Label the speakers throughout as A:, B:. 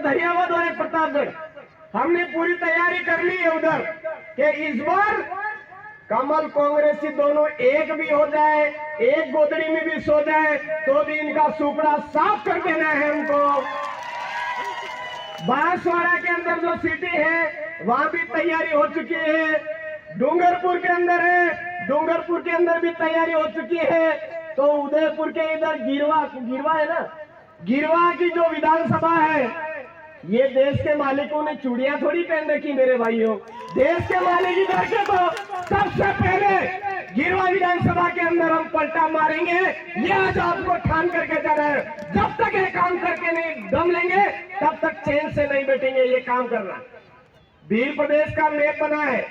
A: धरियावाद और एक प्रतापगढ़, हमने पूरी तैयारी कर ली है उधर कि इस बार कमल कांग्रेसी दोनों एक भी हो जाए, एक गोदड़ी में भी सो जाए तो भी इनका सुपड़ा साफ कर देना है हमको। बांसवाड़ा के अंदर जो सिटी है वहां भी तैयारी हो चुकी है, डूंगरपुर के अंदर है, डूंगरपुर के अंदर भी तैयारी हो चुकी है। तो उदयपुर के इधर गिरवा है ना, गिरवा की जो विधानसभा है, ये देश के मालिकों ने चूड़ियां थोड़ी पहन रखी मेरे भाइयों। देश के मालिक इधर के तो सबसे पहले गिरवा विधानसभा के अंदर हम पलटा मारेंगे, ये आज आपको ठान करके जा रहे हैं। जब तक ये काम करके नहीं दम लेंगे तब तक चैन से नहीं बैठेंगे। ये काम करना, भील प्रदेश का मैप बना है,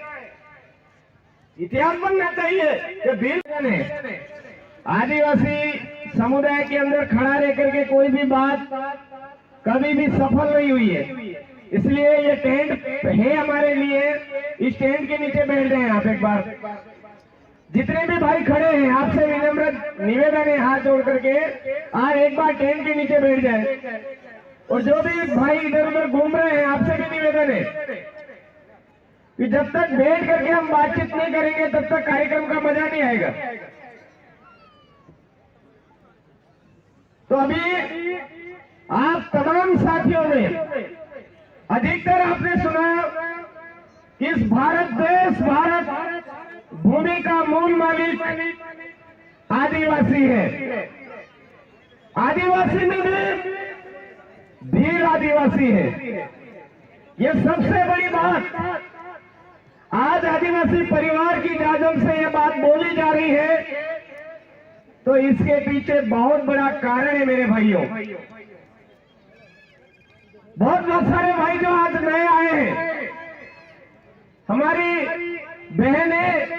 A: इतिहास बनना चाहिए कि भील ने आदिवासी समुदाय के अंदर खड़ा रह करके कोई भी बात कभी भी सफल नहीं हुई है। इसलिए ये टेंट है हमारे लिए, इस टेंट के नीचे बैठ जाएं आप एक बार। जितने भी भाई खड़े हैं आपसे विनम्र निवेदन है हाथ जोड़ करके आज एक बार टेंट के नीचे बैठ जाए। और जो भी भाई इधर उधर घूम रहे हैं आपसे भी निवेदन है कि जब तक बैठ करके हम बातचीत नहीं करेंगे तब तक कार्यक्रम का मजा नहीं आएगा। तो अभी आप तमाम साथियों ने अधिकतर आपने सुना कि इस भारत भूमि का मूल मालिक आदिवासी है। आदिवासी में भी भील आदिवासी है। ये सबसे बड़ी बात आज आदिवासी परिवार की जाजम से ये बात बोली जा रही है, तो इसके पीछे बहुत बड़ा कारण है मेरे भाइयों। बहुत सारे भाई जो आज नए आए हैं, हमारी बहनें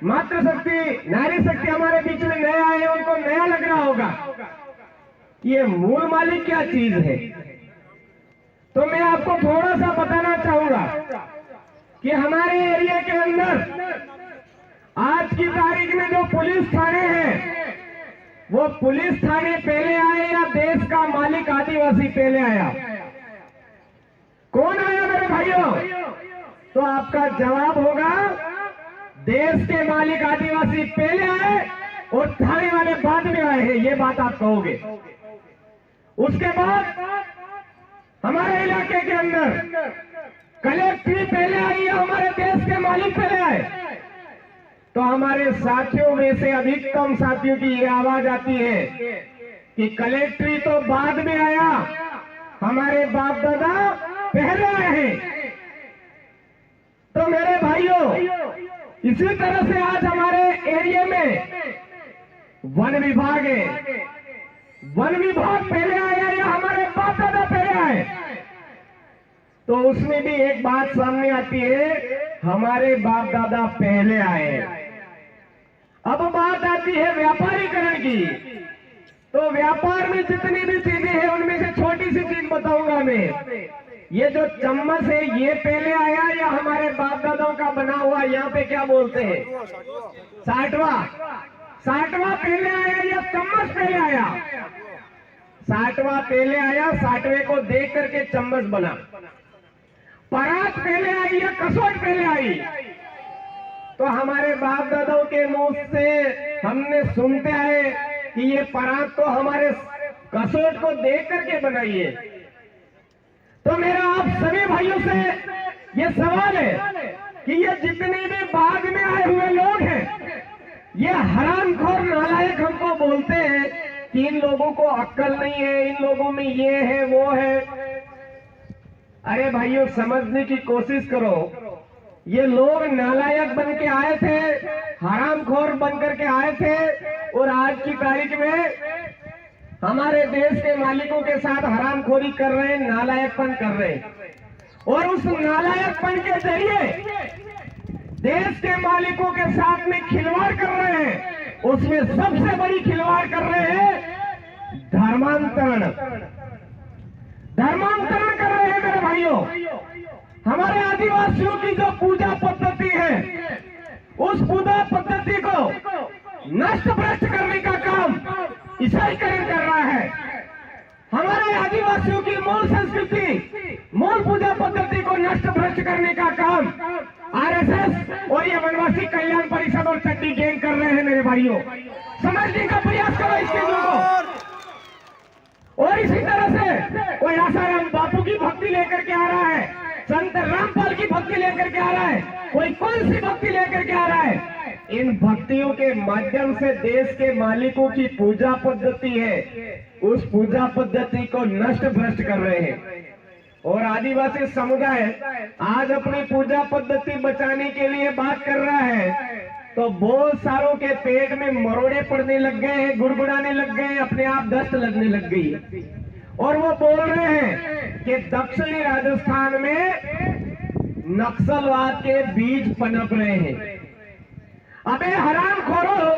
A: मातृशक्ति नारी शक्ति हमारे बीच में नए आए हैं, उनको नया लग रहा होगा ये मूल मालिक क्या चीज है। तो मैं आपको थोड़ा सा बताना चाहूंगा कि हमारे एरिया के अंदर आज की तारीख में जो पुलिस थाने हैं, वो पुलिस थाने पहले आए या देश का मालिक आदिवासी पहले आया? कौन आया मेरे भाइयों? तो आपका जवाब होगा देश के मालिक आदिवासी पहले आए और थाने वाले बाद में आए हैं, ये बात आप कहोगे। उसके बाद हमारे इलाके के अंदर कलेक्ट्री पहले आई है, हमारे देश के मालिक पहले आए। तो हमारे साथियों में से अधिकतम साथियों की ये आवाज आती है कि कलेक्ट्री तो बाद में आया, हमारे बाप दादा पहले आए हैं। तो मेरे भाइयों, इसी तरह से आज हमारे एरिया में वन विभाग है। वन विभाग पहले आया या हमारे बाप दादा पहले आए? तो उसमें भी एक बात सामने आती है, हमारे बाप दादा पहले आए। अब बात आती है व्यापारीकरण की। तो व्यापार में जितनी भी चीजें हैं उनमें से छोटी सी चीज बताऊंगा मैं। ये जो चम्मच है ये पहले आया या हमारे बाप दादाओं का बना हुआ, यहाँ पे क्या बोलते हैं, साठवा पहले आया या चम्मच पहले आया? साठवा पहले आया, साठवें को देख करके चम्मच बना। परात पहले आई या कसौट पहले आई? तो हमारे बाप दादाओं के मुंह से हमने सुनते आए कि ये परात तो हमारे कसौट को देख करके बनाई है। तो मेरा आप सभी भाइयों से ये सवाल है कि ये जितने भी बाग में आए हुए लोग हैं, ये हरामखोर नालायक हमको बोलते हैं कि इन लोगों को अक्ल नहीं है, इन लोगों में ये है वो है। अरे भाइयों, समझने की कोशिश करो, ये लोग नालायक बन के आए थे, हरामखोर बन करके आए थे, और आज की तारीख में हमारे देश के मालिकों के साथ हरामखोरी कर रहे हैं, नालायकपन कर रहे हैं। और उस नालायकपन के जरिए देश के मालिकों के साथ में खिलवाड़ कर रहे हैं। उसमें सबसे बड़ी खिलवाड़ कर रहे हैं धर्मांतरण कर रहे हैं मेरे भाइयों। हमारे आदिवासियों की जो पूजा पद्धति है, उस पूजा पद्धति को नष्ट भ्रष्ट करने का काम ईसाईकरण कर रहा है। हमारे आदिवासियों की मूल संस्कृति करने का काम आरएसएस और ये वनवासी कल्याण परिषद और चड्डी गैंग कर रहे हैं मेरे भाइयों। समझने का प्रयास करो इस चीजों को। और इसी तरह से कोई आसाराम बापू की भक्ति लेकर के आ रहा है, संत रामपाल की भक्ति लेकर के आ रहा है, कोई कौन सी भक्ति लेकर के आ रहा है। इन भक्तियों के माध्यम से देश के मालिकों की पूजा पद्धति है, उस पूजा पद्धति को नष्ट भ्रष्ट कर रहे हैं। और आदिवासी समुदाय आज अपनी पूजा पद्धति बचाने के लिए बात कर रहा है, तो बहुत सारों के पेट में मरोड़े पड़ने लग गए हैं, गुड़गुड़ाने लग गए हैं, अपने आप दस्त लगने लग गई। और वो बोल रहे हैं कि दक्षिणी राजस्थान में नक्सलवाद के बीज पनप रहे हैं। अबे हरामखोरों,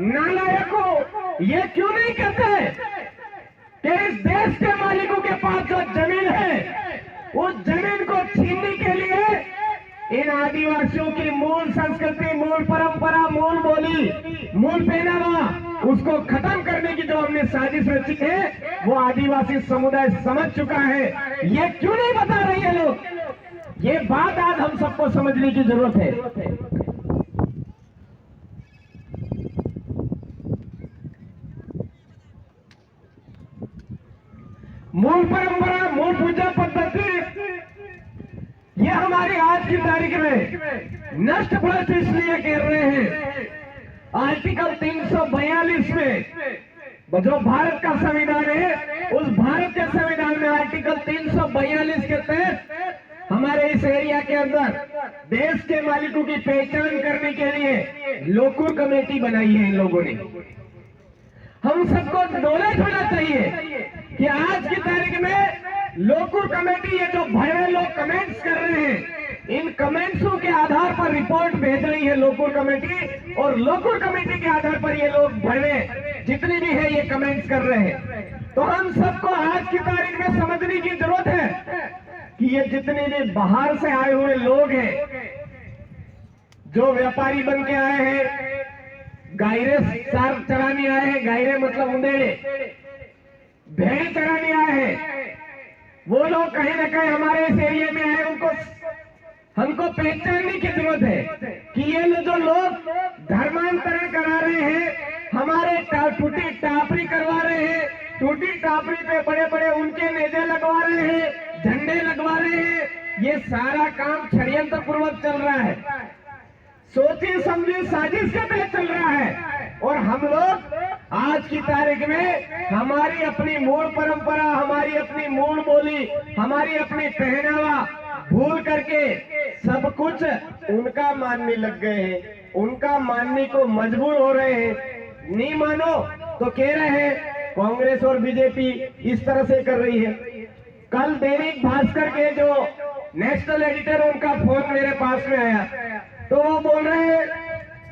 A: नालायकों, ये क्यों नहीं कहते कि इस देश के मालिकों के पास जो जमीन है, उस जमीन को छीनने के लिए इन आदिवासियों की मूल संस्कृति, मूल परंपरा, मूल बोली, मूल पहनावा, उसको खत्म करने की जो हमने साजिश रची है, वो आदिवासी समुदाय समझ चुका है। ये क्यों नहीं बता रहे हैं लोग? ये बात आज हम सबको समझने की जरूरत है। मूल परंपरा, मूल पूजा पद्धति, ये हमारी आज की तारीख में नष्ट भ्रष्ट इसलिए कर रहे हैं। आर्टिकल 342 में जो भारत का संविधान है, उस भारत के संविधान में आर्टिकल 342 के तहत हमारे इस एरिया के अंदर देश के मालिकों की पहचान करने के लिए लोकुर कमेटी बनाई है इन लोगों ने। हम सबको नॉलेज होना चाहिए कि आज की तारीख में लोकुर कमेटी, ये जो भड़वे लोग कमेंट्स कर रहे हैं, इन कमेंट्सों के आधार पर रिपोर्ट भेज रही है लोकुर कमेटी, और लोकुर कमेटी के आधार पर ये लोग भड़वे जितने भी है ये कमेंट्स कर रहे हैं। तो हम सबको आज की तारीख में समझने की जरूरत है कि ये जितने भी बाहर से आए हुए लोग हैं, जो व्यापारी बन के आए हैं, गायरे सार चराने आए हैं, गायरे मतलब उंदेड़े, भेड़ चराने आए हैं, वो लोग कहीं ना कहीं हमारे इस एरिया में आए, उनको हमको पहचानने की जरूरत है कि ये जो लोग धर्मांतरण करा रहे हैं, हमारे टूटी टापरी करवा रहे हैं, टूटी टापरी पे बड़े बड़े उनके नेजे लगवा रहे हैं, झंडे लगवा रहे हैं, ये सारा काम षड्यंत्र पूर्वक चल रहा है, सोची समझी साजिश के तहत चल रहा है। और हम लोग आज की तारीख में हमारी अपनी मूल परंपरा, हमारी अपनी मूल बोली, हमारी अपनी पहनावा भूल करके सब कुछ उनका मानने लग गए हैं, उनका मानने को मजबूर हो रहे हैं। नहीं मानो तो कह रहे हैं कांग्रेस और बीजेपी इस तरह से कर रही है। कल दैनिक भास्कर के जो नेशनल एडिटर, उनका फोन मेरे पास में आया, तो वो बोल रहे हैं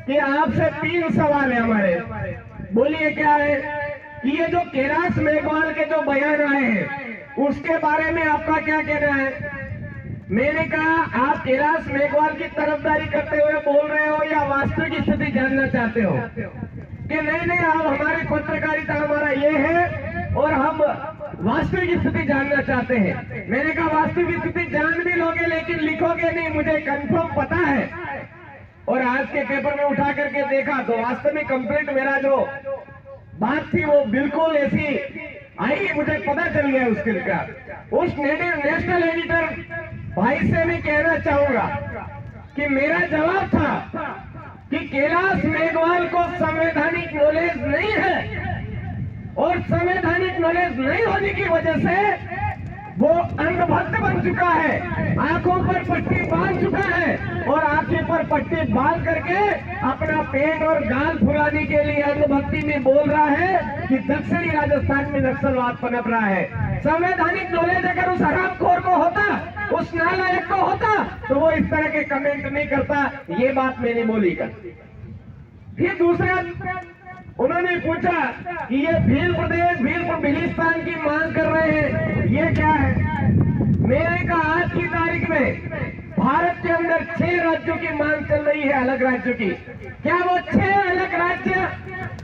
A: कि आपसे 3 सवाल है हमारे। बोलिए क्या है? कि ये जो कैलाश मेघवाल के जो बयान आए हैं, उसके बारे में आपका क्या कहना है? मैंने कहा, आप कैलाश मेघवाल की तरफदारी करते हुए बोल रहे हो या वास्तविक स्थिति जानना चाहते हो? कि नहीं, आप हमारी पत्रकारिता हमारा ये है और हम वास्तविक स्थिति जानना चाहते हैं। मैंने कहा, वास्तविक स्थिति जान भी लोगे लेकिन लिखोगे नहीं, मुझे कंफर्म पता है। और आज के पेपर में उठा करके देखा तो वास्तव में कंप्लीट मेरा जो बात थी वो बिल्कुल ऐसी आई, मुझे पता चल गया उसके का। उस नेशनल एडिटर भाई से मैं कहना चाहूंगा कि मेरा जवाब था कि कैलाश मेघवाल को संवैधानिक नॉलेज नहीं है, और संवैधानिक नॉलेज नहीं होने की वजह से वो अंधभक्त बन चुका है, आंखों पर पट्टी बांध चुका है, और आंखें पर पट्टी बांध करके अपना पेट और गाल फुलाने के लिए अंधभक्ति में बोल रहा है कि दक्षिणी राजस्थान में नक्सलवाद पनप रहा है। संवैधानिक नॉलेज अगर उस हरामखोर को होता, उस नालायक को होता, तो वो इस तरह के कमेंट नहीं करता। ये बात मैंने बोली कर। फिर दूसरा उन्होंने पूछा कि ये भील प्रदेश, भीलिस्तान की मांग कर रहे हैं, ये क्या है? मैंने कहा, आज की तारीख में भारत के अंदर 6 राज्यों की मांग चल रही है, अलग राज्यों की। क्या वो 6 अलग राज्य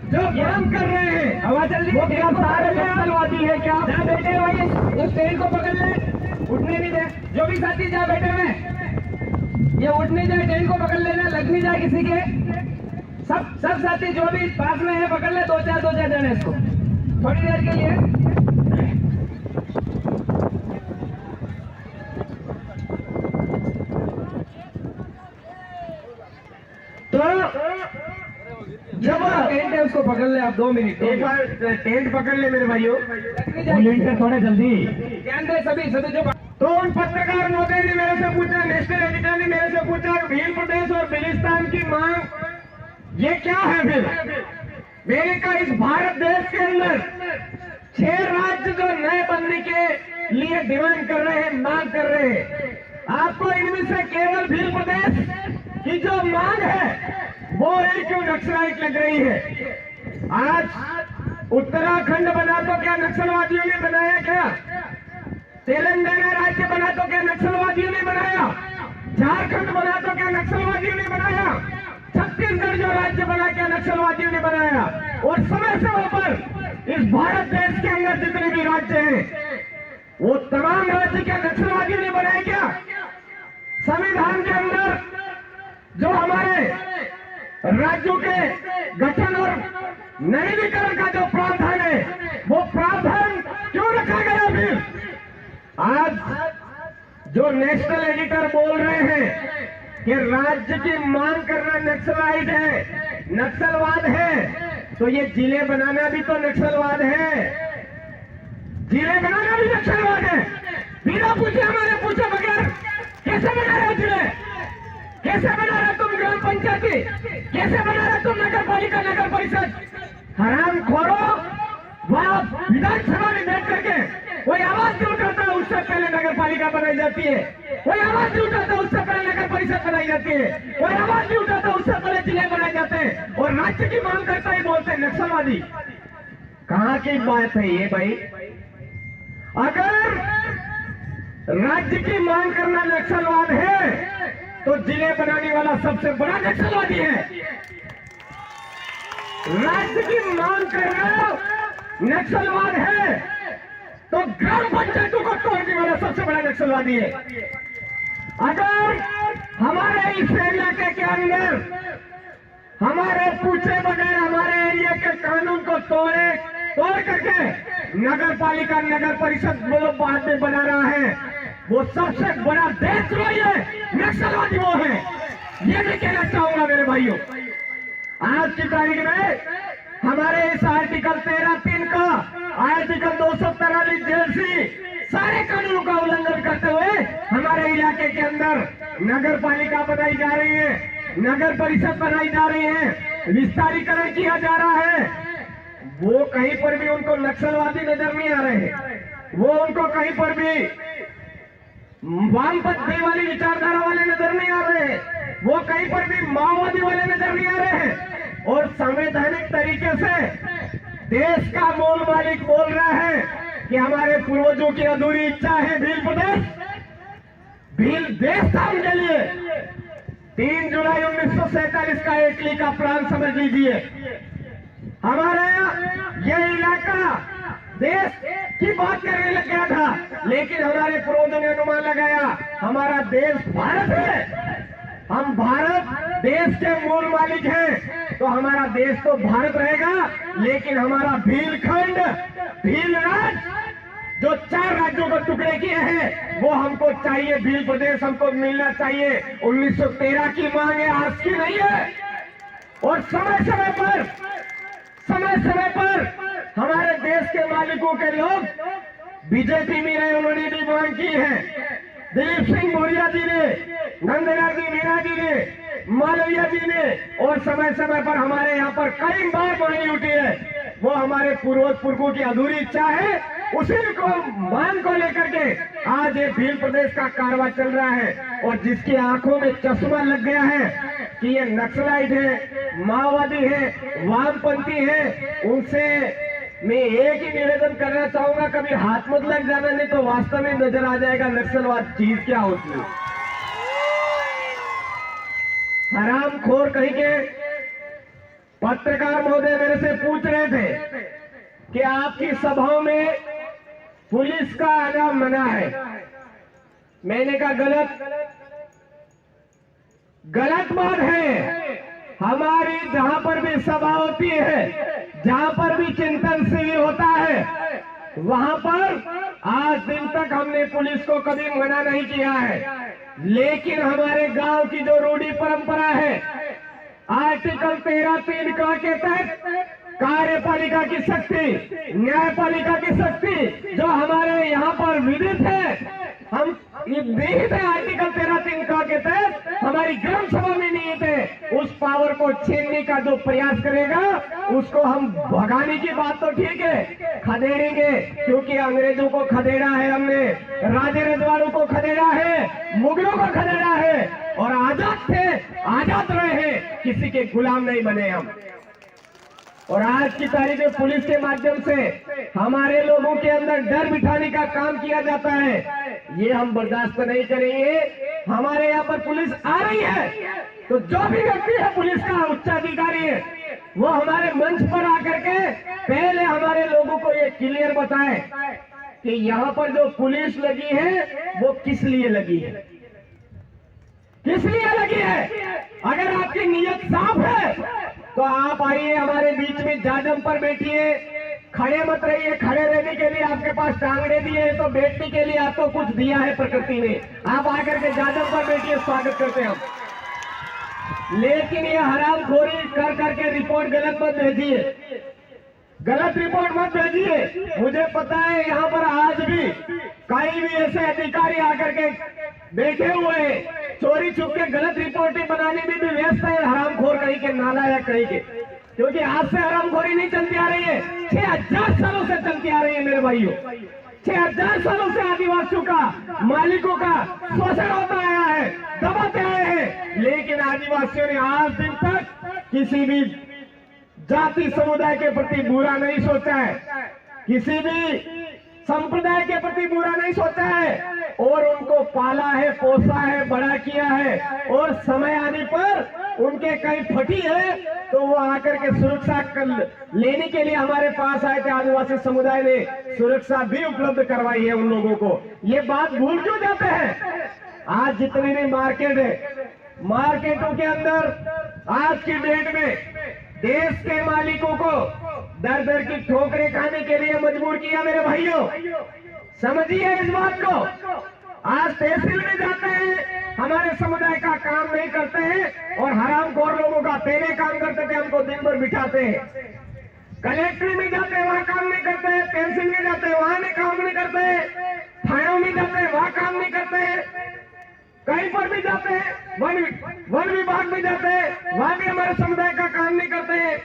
A: जो मांग कर रहे हैं, वो क्या सारे नक्सलवादी है? क्या जा बैठे भाई, उस ट्रेन को पकड़ ले, उठने भी दे, जो भी साथी जा बैठे हुए, ये उठ नहीं जाए, टेंट को पकड़ लेना, लग नहीं जाए किसी के। सब साथी जो भी पास में है पकड़ ले, दो चार जने इसको थोड़ी देर के लिए। तो जब टेंट है उसको पकड़ ले आप, 2 मिनट एक बार टेंट पकड़ ले मेरे भाइयों, थोड़ा जल्दी ध्यान दे सभी जो। तो उन पत्रकार महोदय ने मेरे से पूछा, नेशनल एडिटर ने मेरे से पूछा, भील प्रदेश और बिलिस्तान की मांग ये क्या है फिर? मैंने कहा इस भारत देश के अंदर 6 राज्य जो नए बनने के लिए डिमांड कर रहे हैं, मांग कर रहे हैं, आपको इनमें से केवल भील प्रदेश की जो मांग है वो ही क्यों नक्सलाइट लग रही है? आज उत्तराखंड बना तो क्या नक्सलवादियों ने बनाया? क्या तेलंगाना राज्य बना तो क्या नक्सलवादियों ने बनाया? झारखंड बना तो क्या नक्सलवादियों ने बनाया? छत्तीसगढ़ जो राज्य बना क्या नक्सलवादियों ने बनाया? और समय समय पर इस भारत देश के अंदर जितने भी राज्य हैं वो तमाम राज्य क्या नक्सलवादियों ने बनाए? क्या संविधान के अंदर जो हमारे राज्यों के गठन और नवीनीकरण का जो प्रावधान है वो प्रावधान क्यों रखा गया? फिर आज जो नेशनल एडिटर बोल रहे हैं कि राज्य की मांग करना नक्सलाइट है, नक्सलवाद है, तो ये जिले बनाना भी तो नक्सलवाद है। जिले बनाना भी नक्सलवाद है। बिना पूछे, हमारे पूछे बगैर कैसे बना रहे जिले? कैसे बना रहे तुम ग्राम पंचायती? कैसे बना रहे तुम नगर पालिका, नगर परिषद? हराम खोरो, वहां विधानसभा में बैठ करके कोई आवाज नहीं उठाता, उससे पहले नगर पालिका बनाई जाती है। कोई आवाज नहीं उठाता, उससे पहले नगर परिषद बनाई जाती है। कोई आवाज नहीं उठाता, उससे पहले जिले बनाए जाते हैं। और राज्य की मांग करता ही बोलते हैं नक्सलवादी। कहां की बात है ये भाई? अगर राज्य की मांग करना नक्सलवाद है तो जिले बनाने वाला सबसे बड़ा नक्सलवादी है। राज्य की मांग करना नक्सलवाद है तो ग्राम पंचायतों को तोड़ने वाला सबसे बड़ा नक्सलवादी है। अगर हमारे इस इलाके के अंदर हमारे पूछे बगैर हमारे एरिया के कानून को तोड़ करके नगर पालिका, नगर परिषद वो बाद में बना रहा है, वो सबसे बड़ा देशद्रोही है, नक्सलवादी वो है। ये मैं कहना चाहूंगा मेरे भाइयों। आज की तारीख में हमारे इस आर्टिकल 13(3) का, आर्टिकल 243 जेएलसी सारे कानूनों का उल्लंघन करते हुए हमारे इलाके के अंदर नगर पालिका बनाई जा रही है, नगर परिषद बनाई जा रही है, विस्तारीकरण किया जा रहा है। वो कहीं पर भी उनको नक्सलवादी नजर नहीं आ रहे हैं। वो उनको कहीं पर भी वामपंथी वाली विचारधारा वाले नजर नहीं आ रहे हैं। वो कहीं पर भी माओवादी वाले नजर नहीं आ रहे हैं। और संवैधानिक तरीके से देश का मूल मालिक बोल रहा है कि हमारे पूर्वजों की अधूरी इच्छा है भील प्रदेश, भील देश था उनके लिए। 3 जुलाई 1947 का इटली का प्लान समझ लीजिए। हमारा यह इलाका देश की बात करने लग गया था, लेकिन हमारे पूर्वजों ने अनुमान लगाया हमारा देश भारत है, हम भारत देश के मूल मालिक हैं, तो हमारा देश तो भारत रहेगा, लेकिन हमारा भीलखंड, भील राज्य जो 4 राज्यों को टुकड़े किए हैं वो हमको चाहिए, भील प्रदेश हमको मिलना चाहिए। 1913 की मांग है, आज की नहीं है। और समय समय पर हमारे देश के मालिकों के लोग बीजेपी में रहे, उन्होंने भी मांग की है। दिलीप सिंह भूरिया जी ने, नंदलाल जी मीणा जी ने, मालविया जी ने, और समय समय पर हमारे यहाँ पर कई बार मांगी उठी है। वो हमारे पूर्वजों की अधूरी इच्छा है, उसी को मांग को लेकर के आज ये भील प्रदेश का कारवां चल रहा है। और जिसकी आंखों में चश्मा लग गया है कि ये नक्सलाइट है, माओवादी है, वामपंथी है, उनसे मैं एक ही निवेदन करना चाहूंगा, कभी हाथ मत लग जाना, नहीं तो वास्तव में नजर आ जाएगा नक्सलवाद चीज क्या होती है। हरामखोर कहीं के पत्रकार महोदय मेरे से पूछ रहे थे कि आपकी सभाओं में पुलिस का आना मना है। मैंने कहा गलत। गलत बात है। हमारी जहां पर भी सभा होती है, जहां पर भी चिंतन शिविर होता है, वहां पर आज दिन तक हमने पुलिस को कभी मना नहीं किया है। लेकिन हमारे गांव की जो रूढ़ी परंपरा है, आर्टिकल 13(3) के तहत कार्यपालिका की शक्ति, न्यायपालिका की शक्ति जो हमारे यहाँ पर विदित है, हम निहित है आर्टिकल 13(3) के तहत हमारी ग्राम सभा में निहित है। उस पावर को छीनने का जो प्रयास करेगा उसको हम भगाने की बात तो ठीक है, खदेड़ेंगे, क्योंकि अंग्रेजों को खदेड़ा है हमने, राजे रजवाड़ों को खदेड़ा है, मुगलों को खदेड़ा है, और आजाद थे, आजाद रहे हैं, किसी के गुलाम नहीं बने हम। और आज की तारीख में पुलिस के माध्यम से हमारे लोगों के अंदर डर बिठाने का काम किया जाता है, ये हम बर्दाश्त नहीं करेंगे। हमारे यहाँ पर पुलिस आ रही है तो जो भी व्यक्ति है पुलिस का उच्चाधिकारी है, वो हमारे मंच पर आकर के पहले हमारे लोगों को ये क्लियर बताए कि यहाँ पर जो पुलिस लगी है वो किस लिए लगी है, किस लिए लगी है। अगर आपकी नीयत साफ है तो आप आइए हमारे बीच में, जाजम पर बैठिए, खड़े मत रहिए। खड़े रहने के लिए आपके पास टांगड़े दिए हैं तो बैठने के लिए आपको कुछ दिया है प्रकृति ने, आप आकर के जाजम पर बैठिए, स्वागत करते हैं हम। लेकिन ये हरामखोरी कर करके रिपोर्ट गलत मत भेजिए, गलत रिपोर्ट मत भेजिए। मुझे पता है यहाँ पर आज भी कई भी ऐसे अधिकारी आकर के बैठे हुए हैं, चोरी छुप के गलत रिपोर्टें बनाने में भी व्यस्त है, हरामखोर कहीं के, नालायक कहीं के, क्योंकि आज से हरामखोरी नहीं चलती आ रही है, 6000 सालों से चलती आ रही है मेरे भाइयों। 6000 सालों से आदिवासियों का, मालिकों का शोषण होता आया है, दबाते आए हैं। लेकिन आदिवासियों ने आज दिन तक किसी भी जाति समुदाय के प्रति बुरा नहीं सोचा है, किसी भी संप्रदाय के प्रति बुरा नहीं सोचा है, और उनको पाला है, पोसा है, बड़ा किया है। और समय आने पर उनके कहीं फटी है तो वो आकर के सुरक्षा लेने के लिए हमारे पास आए थे। आदिवासी समुदाय ने सुरक्षा भी उपलब्ध करवाई है उन लोगों को। ये बात भूल क्यों जाते हैं? आज जितनी भी मार्केट है, मार्केटों के अंदर आज की डेट में देश के मालिकों को दर दर की ठोकरें खाने के लिए मजबूर किया मेरे भाइयों। समझिए इस बात को। आज तहसील में जाते हैं, हमारे समुदाय का काम नहीं करते हैं, और हरामखोर लोगों का पहले काम करते थे, हमको दिन भर बिठाते हैं। कलेक्ट्री में जाते हैं, वहां काम नहीं करते हैं, तहसील में जाते हैं, वहां काम नहीं करते हैं, थानों में जाते हैं, वहां काम नहीं करते हैं, कहीं पर भी जाते हैं, वन विभाग में जाते हैं, वहां भी हमारे समुदाय का काम नहीं करते हैं।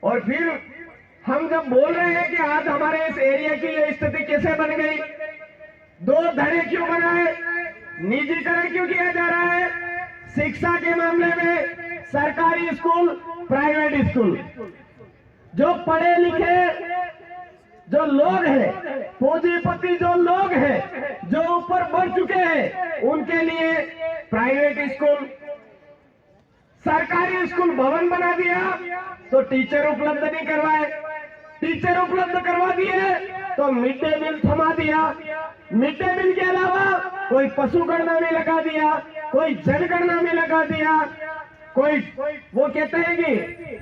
A: और फिर हम जब बोल रहे हैं कि आज हमारे इस एरिया की ये स्थिति कैसे बन गई, 2 धड़े क्यों बनाए, निजीकरण क्यों किया जा रहा है, शिक्षा के मामले में सरकारी स्कूल, प्राइवेट स्कूल, जो पढ़े लिखे जो लोग हैं, पूंजीपति जो लोग हैं, जो ऊपर बढ़ चुके हैं, उनके लिए प्राइवेट स्कूल, सरकारी स्कूल भवन बना दिया तो टीचर उपलब्ध नहीं करवाए, टीचर उपलब्ध करवा दिए तो मिड डे मील थमा दिया, मिड डे मील के अलावा कोई पशु गणना में लगा दिया, कोई जनगणना में लगा दिया, कोई वो कहते हैं कि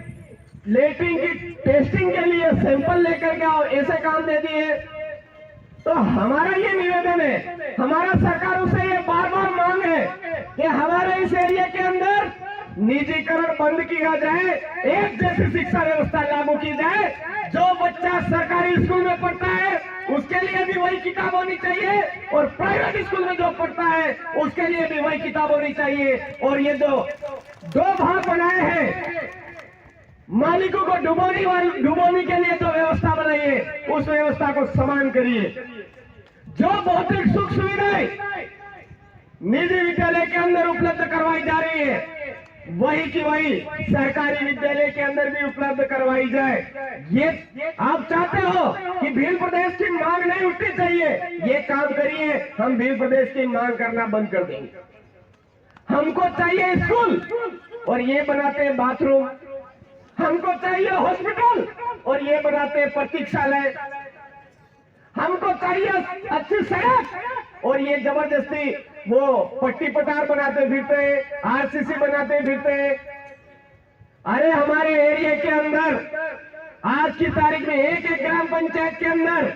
A: लेटरिन की टेस्टिंग के लिए सैंपल लेकर के आओ, ऐसे काम दे दिए। तो हमारा ये निवेदन है, हमारा सरकारों से ये बार बार मांग है कि हमारे इस एरिया के अंदर निजीकरण बंद किया जाए, एक जैसी शिक्षा व्यवस्था लागू की जाए। जो बच्चा सरकारी स्कूल में पढ़ता है उसके लिए भी वही किताब होनी चाहिए, और प्राइवेट स्कूल में जो पढ़ता है उसके लिए भी वही किताब होनी चाहिए। और ये जो 2 भाग बनाए हैं, मालिकों को डुबोने के लिए जो व्यवस्था बनाई है, उस व्यवस्था को समान करिए। जो भौतिक सुख सुविधाएं निजी विद्यालय के अंदर उपलब्ध करवाई जा रही है, वही की वही सरकारी विद्यालय के अंदर भी उपलब्ध करवाई जाए। ये आप चाहते हो कि भील प्रदेश की मांग नहीं उठनी चाहिए, ये काम करिए, हम भील प्रदेश की मांग करना बंद कर देंगे। हमको चाहिए स्कूल और ये बनाते हैं बाथरूम, हमको चाहिए हॉस्पिटल और ये बनाते हैं प्रतीक्षालय, हमको चाहिए अच्छी सड़क। और ये जबरदस्ती वो पट्टी पटार बनाते फिरते, आरसीसी बनाते फिरते। अरे हमारे एरिया के अंदर आज की तारीख में एक एक ग्राम पंचायत के अंदर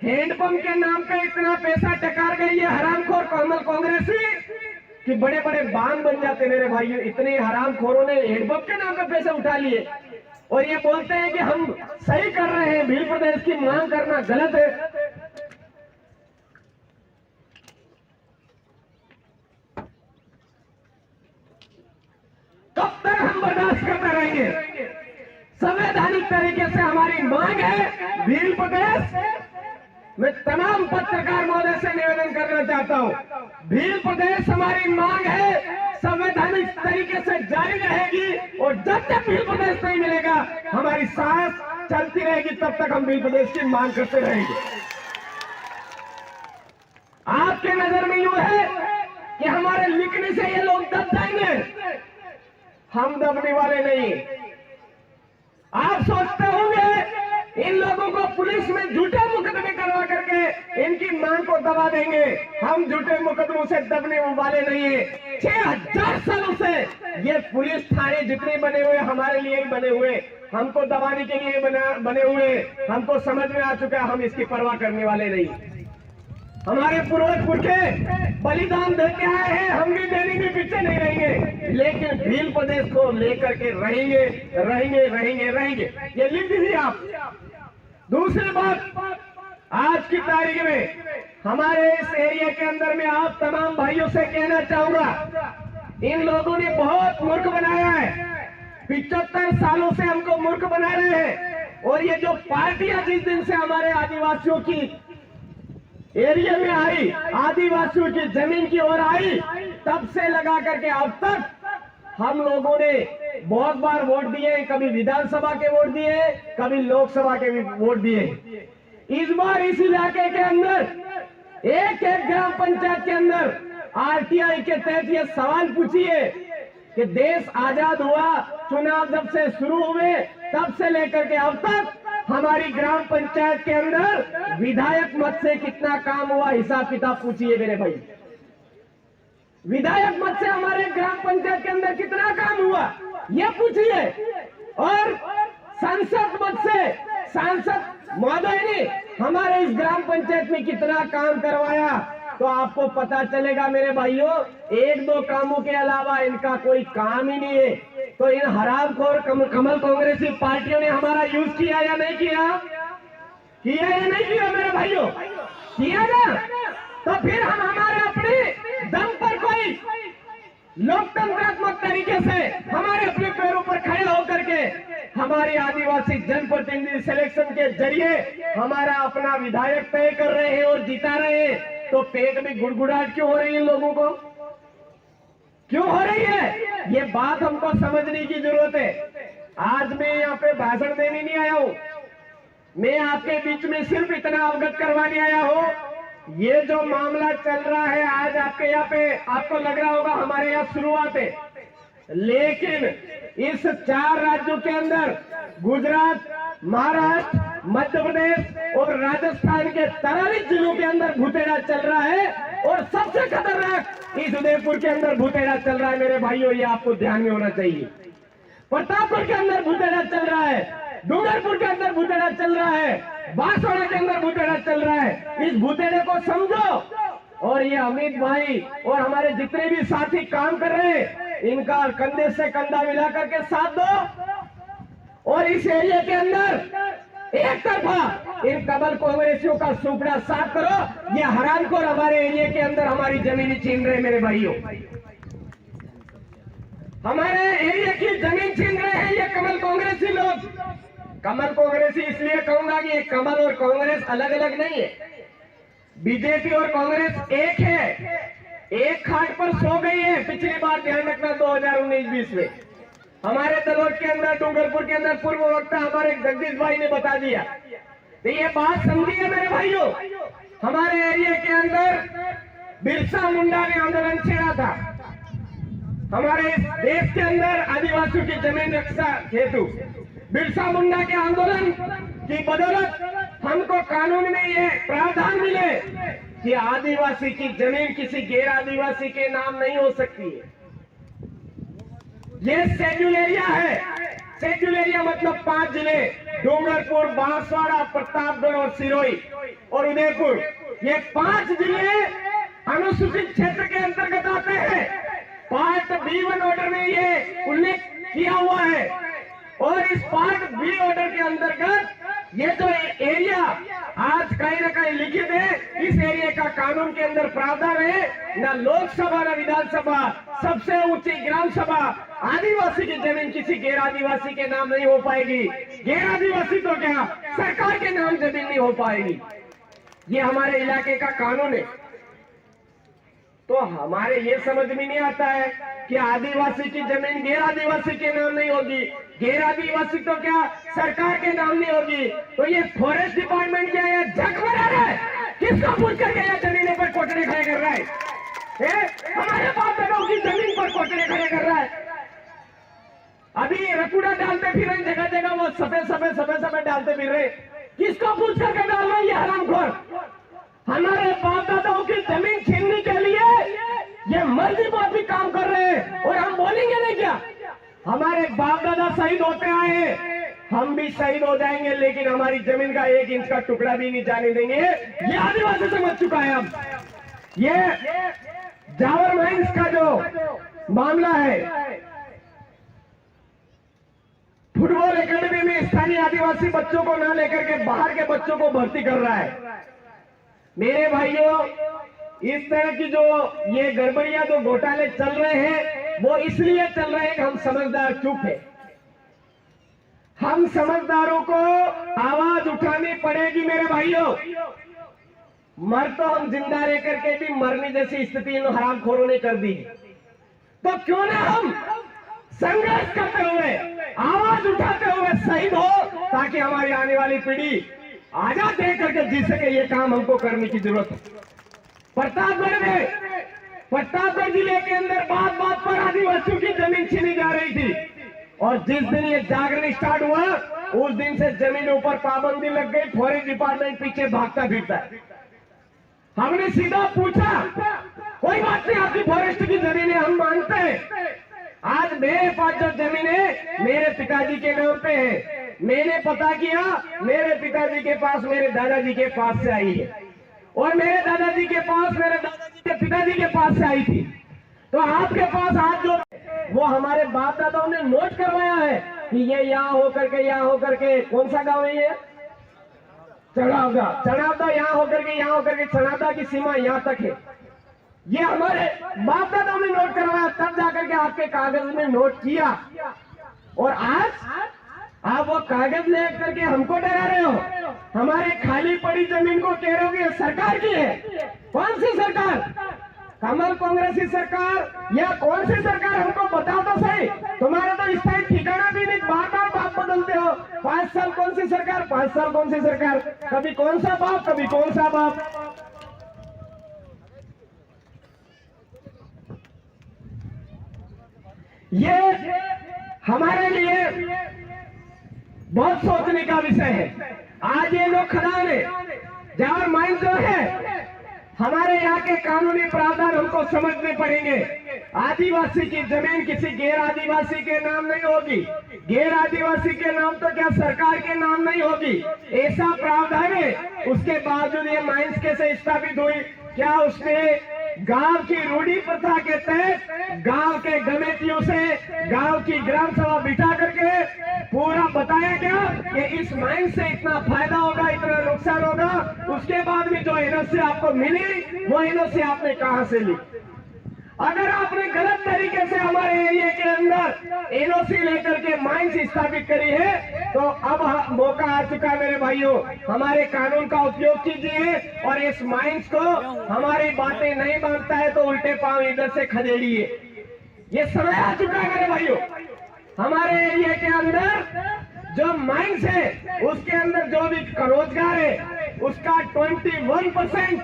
A: हैंडपंप के नाम पे इतना पैसा टकार गई है हरामखोर कमल कांग्रेसी कि बड़े बड़े बांध बन जाते मेरे भाइयों। इतने हरामखोरों ने हैंडपंप के नाम पे पैसे उठा लिए और ये बोलते हैं कि हम सही कर रहे हैं। भील प्रदेश की मांग करना गलत है। कब तक हम बर्दाश्त करते रहेंगे? संवैधानिक तरीके से हमारी मांग है भील प्रदेश। मैं तमाम पत्रकार महोदय से निवेदन करना चाहता हूं, भील प्रदेश हमारी मांग है संवैधानिक तरीके से जारी रहेगी और जब तक भील प्रदेश नहीं मिलेगा हमारी सांस चलती रहेगी, तब तक हम भील प्रदेश की मांग करते रहेंगे। आपके नजर में यूं है कि हमारे लिखने से ये लोग दब जाएंगे, हम दबने वाले नहीं। आप सोचते होंगे इन लोगों को पुलिस में झूठे मुकदमे करवा करके इनकी मांग को दबा देंगे। हम झूठे मुकदमों से दबने वाले नहीं है। 6000 सालों से ये पुलिस थाने जितने बने हुए हमारे लिए ही बने हुए, हमको दबाने के लिए बने हुए। हमको समझ में आ चुका है, हम इसकी परवाह करने वाले नहीं। हमारे पूर्वज पुरखे बलिदान देके आए हैं, हम भी देने के पीछे नहीं रहेंगे, लेकिन भील प्रदेश को लेकर के रहेंगे रहेंगे रहेंगे रहेंगे। ये लिख दीजिए आप। दूसरी बात, आज की तारीख में हमारे इस एरिया के अंदर में आप तमाम भाइयों से कहना चाहूंगा, इन लोगों ने बहुत मूर्ख बनाया है। 75 सालों से हमको मूर्ख बना रहे हैं। और ये जो पार्टियां जिस दिन से हमारे आदिवासियों की एरिया में आई, आदिवासियों की जमीन की ओर आई, तब से लगा करके अब तक हम लोगों ने बहुत बार वोट दिए। कभी विधानसभा के वोट दिए, कभी लोकसभा के भी वोट दिए। इस बार इस इलाके के अंदर एक एक ग्राम पंचायत के अंदर आरटीआई के तहत ये सवाल पूछिए कि देश आजाद हुआ, चुनाव जब से शुरू हुए तब से लेकर के अब तक हमारी ग्राम पंचायत के अंदर विधायक मत से कितना काम हुआ, हिसाब किताब पूछिए मेरे भाई। विधायक मत से हमारे ग्राम पंचायत के अंदर कितना काम हुआ ये पूछिए। और सांसद मत से सांसद महोदय ने हमारे इस ग्राम पंचायत में कितना काम करवाया, तो आपको पता चलेगा मेरे भाइयों, एक दो कामों के अलावा इनका कोई काम ही नहीं है। तो इन हरामखोर कमल कांग्रेसी पार्टियों ने हमारा यूज किया या नहीं किया? किया या नहीं किया मेरे भाइयों? किया ना? तो फिर हम हमारे अपने दम पर कोई लोकतंत्रात्मक तरीके से हमारे अपने पैरों पर खड़े होकर के हमारी आदिवासी जनप्रतिनिधि सिलेक्शन के जरिए हमारा अपना विधायक तय कर रहे हैं और जिता रहे हैं, तो पेट में गुड़गुड़ाहट क्यों हो रही है लोगों को? क्यों हो रही है? ये बात हमको समझने की जरूरत है। आज मैं यहाँ पे भाषण देने नहीं आया हूँ, मैं आपके बीच में सिर्फ इतना अवगत करवाने आया हूँ। ये जो मामला चल रहा है आज आपके यहाँ पे, आपको लग रहा होगा हमारे यहाँ शुरुआत है, लेकिन इस 4 राज्यों के अंदर गुजरात, महाराष्ट्र, मध्य प्रदेश और राजस्थान के 43 जिलों के अंदर भूतेड़ा चल रहा है। और सबसे खतरनाक इस उदयपुर के अंदर भूतेड़ा चल रहा है मेरे भाइयों, ये आपको ध्यान में होना चाहिए। प्रतापपुर के अंदर भूतेड़ा चल रहा है, डूंगरपुर के अंदर भूतेड़ा चल रहा है, बांसवाड़ा के अंदर भूतेड़ा चल रहा है। इस भूतेड़े को समझो और ये अमित भाई और हमारे जितने भी साथी काम कर रहे हैं, इनका कंधे से कंधा मिला करके साथ दो और इस एरिया के अंदर एक तरफा इन कमल कांग्रेसियों का सुपड़ा साफ करो। ये हरामखोर हमारे एरिया के अंदर हमारी जमीन छीन रहे मेरे भाइयों, हमारे एरिया की जमीन छीन रहे हैं ये कमल कांग्रेसी लोग। कमल कांग्रेसी इसलिए कहूंगा कि ये कमल और कांग्रेस अलग अलग नहीं है, बीजेपी और कांग्रेस एक है, एक खाट पर सो गई है। पिछली बार ध्यान रखना 2019-20 में हमारे तलोट के अंदर, डूंगरपुर के अंदर पूर्व वक्ता हमारे जगदीश भाई ने बता दिया। तो ये बात समझिए मेरे भाइयों, हमारे एरिया के अंदर बिरसा मुंडा ने आंदोलन छेड़ा था। हमारे इस देश के अंदर आदिवासियों की जमीन रक्षा हेतु बिरसा मुंडा के आंदोलन की बदौलत हमको कानून में ये प्रावधान मिले कि आदिवासी की जमीन किसी गैर आदिवासी के नाम नहीं हो सकती है। ये शेड्यूल एरिया है। शेड्यूल एरिया मतलब 5 जिले, डूंगरपुर, बांसवाड़ा, प्रतापगढ़ और सिरोही और उदयपुर, ये 5 जिले अनुसूचित क्षेत्र के अंतर्गत आते हैं। पार्ट B1 ऑर्डर में ये उल्लेख किया हुआ है और इस पार्ट B ऑर्डर के अंतर्गत ये जो एरिया आज कहीं न कहीं लिखित है, इस एरिया का कानून के अंदर प्रावधान है, न लोकसभा न विधानसभा, सबसे ऊंची ग्राम सभा आदिवासी की जमीन किसी गैर आदिवासी के नाम नहीं हो पाएगी। गैर आदिवासी तो क्या, सरकार के नाम जमीन नहीं हो पाएगी। ये हमारे इलाके का कानून है। तो हमारे ये समझ में नहीं आता है कि आदिवासी की जमीन गैर आदिवासी के नाम नहीं होगी, गैर आदिवासी तो क्या सरकार के नाम नहीं होगी। तो ये फॉरेस्ट डिपार्टमेंट क्या है, झक बना रहा है? किसको पूछ करके यह जमीनों पर कोटरे खड़े कर रहा है? हमारे बाप दादाओं की जमीन पर कोटरे खड़े कर रहा है। अभी रकुड़ा डालते फिर रहे, जगह जगह वो सफेद डालते फिर रहे। किसको पूछ करके डाल रहे ये हरामखोर? हमारे बाप दादाओं की जमीन छीनने के लिए ये मर्जी बात भी काम कर रहे हैं और हम बोलेंगे नहीं क्या? हमारे बाप दादा शहीद होते आए हैं, हम भी शहीद हो जाएंगे, लेकिन हमारी जमीन का 1 इंच का टुकड़ा भी नहीं जाने देंगे। ये आदिवासी समझ चुका है। अब ये जावर माइंस का जो मामला है, फुटबॉल एकेडमी में स्थानीय आदिवासी बच्चों को ना लेकर के बाहर के बच्चों को भर्ती कर रहा है। मेरे भाइयों, इस तरह की जो ये गड़बड़ियां, जो घोटाले चल रहे हैं, वो इसलिए चल रहे हैं कि हम समझदार चुप है। हम समझदारों को आवाज उठानी पड़ेगी मेरे भाइयों। मर तो हम जिंदा रह करके भी मरने जैसी स्थिति इन हरामखोरों ने कर दी। तो क्यों ना हम संघर्ष करते हुए, आवाज उठाते हुए शहीद हो, ताकि हमारी आने वाली पीढ़ी आजाद रह करके जी सके। ये काम हमको करने की जरूरत है। प्रतापगढ़ जिले के अंदर बात बात पर आदिवासियों की जमीन छीनी जा रही थी और जिस दिन ये जागरण स्टार्ट हुआ, उस दिन से जमीनों पर पाबंदी लग गई। फॉरेस्ट डिपार्टमेंट पीछे भागता फिरता है। हमने सीधा पूछा, कोई बात नहीं, आपकी फॉरेस्ट की जमीन है, हम मानते हैं। आज मेरे पास जो जमीन है मेरे पिताजी के नाम पे है। मैंने पता किया, मेरे पिताजी के पास मेरे दादाजी के पास से आई है और मेरे दादाजी के पास मेरे दादाजी के पिताजी के पास से आई थी। तो आपके पास आज जो वो हमारे बाप दादाओं ने नोट करवाया है कि ये यहाँ होकर के कौन सा गांव है ये? चढ़ावदा यहाँ होकर के चढ़ावदा की सीमा यहाँ तक है। ये हमारे बाप दादाओं ने नोट करवाया, तब जाकर के आपके कागज में नोट किया। और आज आप वो कागज ले करके हमको डरा रहे हो। हमारे खाली पड़ी जमीन को कह रहे हो कि सरकार की है। कौन सी सरकार? कमल कांग्रेसी सरकार या कौन सी सरकार? हमको बताओ तो सही। तुम्हारा तो स्थायी ठिकाना भी नहीं, बार बार बाप बदलते हो। 5 साल कौन सी सरकार, 5 साल कौन सी सरकार, कभी कौन सा बाप, कभी कौन सा बाप। ये हमारे लिए बहुत सोचने का विषय है। आज ये लोग खदान है, जावर माइन जो है, हमारे यहाँ के कानूनी प्रावधान हमको समझने पड़ेंगे। आदिवासी की जमीन किसी गैर आदिवासी के नाम नहीं होगी। गैर आदिवासी के नाम तो क्या सरकार के नाम नहीं होगी, ऐसा प्रावधान है। उसके बावजूद ये माइंस कैसे स्थापित हुई? क्या उसने गांव की रूढ़ी प्रथा के तहत गांव के कमेटियों से गांव की ग्राम सभा बिठा करके पूरा बताया गया कि इस माइन से इतना फायदा होगा, इतना नुकसान होगा। उसके बाद भी जो एनओसी आपको मिली, वो एनओसी आपने कहां से ली? अगर आपने गलत तरीके से हमारे एरिया के अंदर एनओसी लेकर के माइंस स्थापित करी है, तो अब मौका आ चुका मेरे भाइयों। हमारे कानून का उपयोग कीजिए और इस माइंस को हमारी बातें नहीं मानता है तो उल्टे पांव इधर से खदेड़िए। ये समय आ चुका है मेरे भाइयों। हमारे एरिया के अंदर जो माइंस है, उसके अंदर जो भी रोजगार है, उसका 21%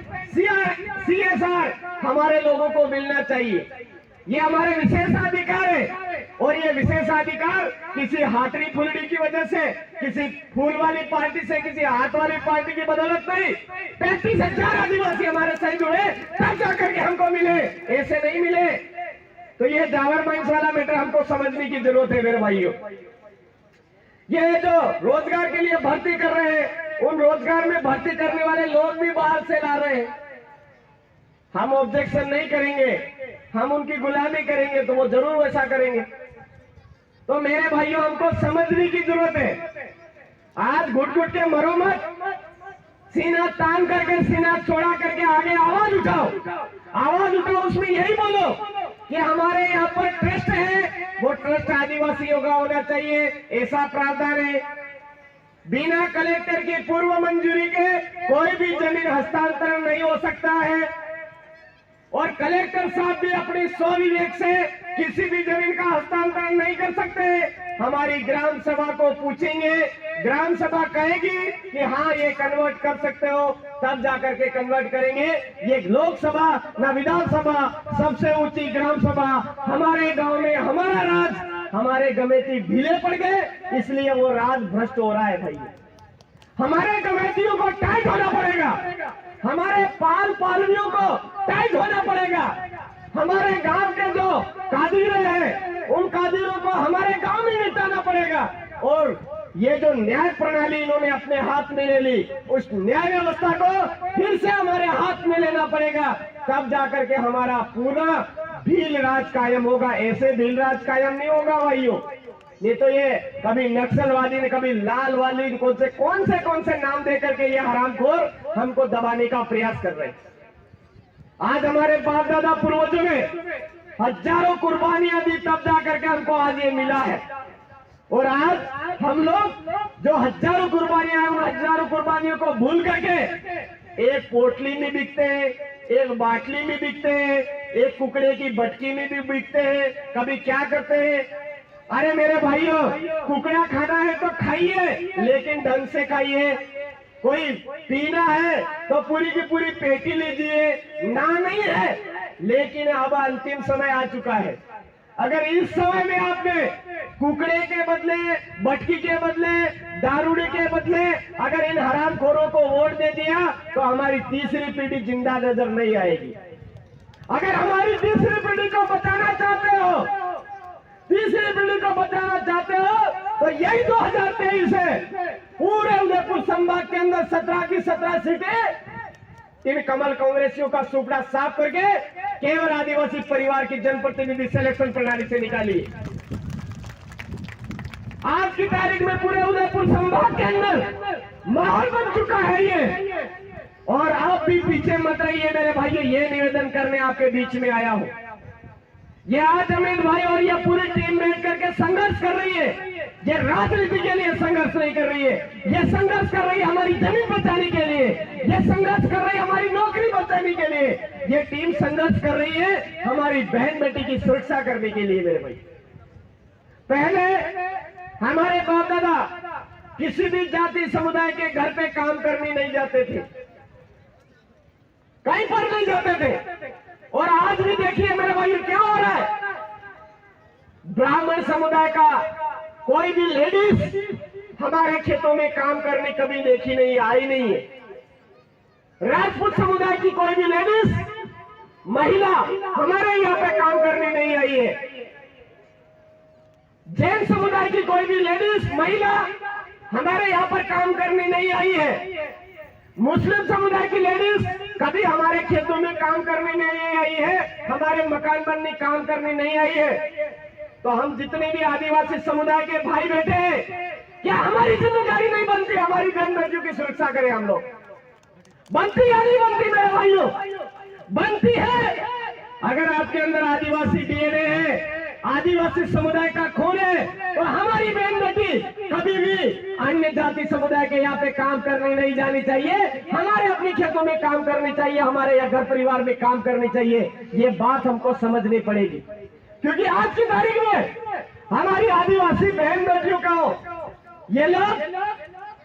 A: CSR हमारे लोगों को मिलना चाहिए। ये हमारे विशेषाधिकार है। और ये विशेषाधिकार किसी हाथरी फुलड़ी की वजह से, किसी फूल वाली पार्टी से, किसी हाथ वाली पार्टी की बदौलत नहीं। 35,000 आदिवासी हमारे शहीद हुए तब जाकर के हमको मिले, ऐसे नहीं मिले। तो ये जावर माइंस वाला मैटर हमको समझने की जरूरत है मेरे भाइयों। ये जो रोजगार के लिए भर्ती कर रहे हैं, उन रोजगार में भर्ती करने वाले लोग भी बाहर से ला रहे हैं। हम ऑब्जेक्शन नहीं करेंगे, हम उनकी गुलामी करेंगे तो वो जरूर वैसा करेंगे। तो मेरे भाइयों, हमको समझने की जरूरत है। आज घुट घुट के मरो मत, सीना तान करके, सीना छोड़ा करके आगे आवाज उठाओ, आवाज उठाओ। उसमें यही बोलो कि हमारे यहाँ पर ट्रस्ट है, वो ट्रस्ट आदिवासियों का होना चाहिए, ऐसा प्रावधान है। बिना कलेक्टर की पूर्व मंजूरी के कोई भी जमीन हस्तांतरण नहीं हो सकता है। और कलेक्टर साहब भी अपने स्वविवेक से किसी भी जमीन का हस्तांतरण नहीं कर सकते। हमारी ग्राम सभा को पूछेंगे, ग्राम सभा कहेगी कि हाँ ये कन्वर्ट कर सकते हो, तब जाकर के कन्वर्ट करेंगे। ये लोकसभा ना विधानसभा, सबसे ऊंची ग्राम सभा। हमारे गांव में हमारा राज, हमारे कमेटी ढीले पड़ गए, इसलिए वो राज भ्रष्ट हो रहा है भाई। हमारे कमेटियों को टाइट होना पड़ेगा, हमारे पाल पालवियों को टाइट होना पड़ेगा। हमारे गांव के जो कादिरे हैं, उन कादिरों को हमारे गांव में निपटाना पड़ेगा। और ये जो न्याय प्रणाली इन्होंने अपने हाथ में ले ली, उस न्याय व्यवस्था को फिर से हमारे हाथ में लेना पड़ेगा, तब जाकर के हमारा पूरा भील राज कायम होगा। ऐसे भील राज कायम नहीं होगा भाइयों। नहीं तो ये कभी नक्सलवादी ने, कभी लालवादी, कौन से नाम दे करके ये हरामखोर हमको दबाने का प्रयास कर रहे हैं। आज हमारे बाप दादा पूर्वजों ने हजारों कुर्बानियां दी, तब जाकर के हमको आज ये मिला है। और आज हम लोग जो हजारों कुर्बानियां हैं, उन हजारों कुर्बानियों को भूल करके एक पोटली में बिकते हैं, एक बाटली में बिकते हैं, एक कुकड़े की बटकी में भी बिकते हैं। कभी क्या करते हैं, अरे मेरे भाइयों, कुकड़ा खाना है तो खाइए, लेकिन ढंग से खाइए। कोई पीना है तो पूरी की पूरी पेटी लीजिए, ना नहीं है। लेकिन अब अंतिम समय आ चुका है। अगर इस समय में आपने कुकड़े के बदले, बटकी के बदले, दारूड़ी के बदले अगर इन हरामखोरों को वोट दे दिया, तो हमारी तीसरी पीढ़ी जिंदा नजर नहीं आएगी। अगर हमारी तीसरी पीढ़ी को बचाना चाहते हो, तीसरी पीढ़ी को बचाना चाहते हो, तो यही 2023 है। पूरे उदयपुर संभाग के अंदर 17 की 17 सीटें इन कमल कांग्रेसियों का सुपड़ा साफ करके केवल आदिवासी परिवार की जनप्रतिनिधि सिलेक्शन प्रणाली से निकाली। आज की तारीख में पूरे उदयपुर संभाग के अंदर माहौल बन चुका है ये। और आप भी पीछे मत रहिए मेरे भाइयों, ये निवेदन करने आपके बीच में आया हूं। ये आज अमित भाई और ये पूरी टीम बैठ करके संघर्ष कर रही है। ये राजनीति के लिए संघर्ष नहीं कर रही है, ये संघर्ष कर रही है हमारी जमीन बचाने के लिए, ये संघर्ष कर रही है हमारी नौकरी बचाने के लिए, ये टीम संघर्ष कर रही है हमारी बहन बेटी की सुरक्षा करने के लिए। मेरे भाई, पहले हमारे बाप दादा किसी भी जाति समुदाय के घर पे काम करने नहीं जाते थे, कहीं पर नहीं जाते थे। और आज भी देखिए मेरे भाई क्या हो रहा है, ब्राह्मण समुदाय का कोई भी लेडीज हमारे खेतों में काम करने कभी देखी नहीं, आई नहीं है। राजपूत समुदाय की कोई भी लेडीज महिला हमारे यहाँ पे काम करने नहीं आई है। जैन समुदाय की कोई भी लेडीज महिला हमारे यहाँ पर काम करने नहीं आई है। मुस्लिम समुदाय की लेडीज कभी हमारे खेतों में काम करने नहीं आई है, हमारे मकान बनने काम करने नहीं आई है। तो हम जितने भी आदिवासी समुदाय के भाई बैठे हैं, क्या हमारी जिम्मेदारी नहीं बनती हमारी बहन बेटियों की सुरक्षा करें? हम लोग बनती या नहीं बनती मेरे भाइयों? बनती है। अगर आपके अंदर आदिवासी डीएनए है, आदिवासी समुदाय का खून है, तो हमारी बहन बेटी कभी भी अन्य जाति समुदाय के यहाँ पे काम करने नहीं जानी चाहिए, हमारे अपने खेतों में काम करनी चाहिए, हमारे यहाँ घर परिवार में काम करनी चाहिए। ये बात हमको समझनी पड़ेगी, क्योंकि आज की तारीख में हमारी आदिवासी बहन बेटियों का ये लोग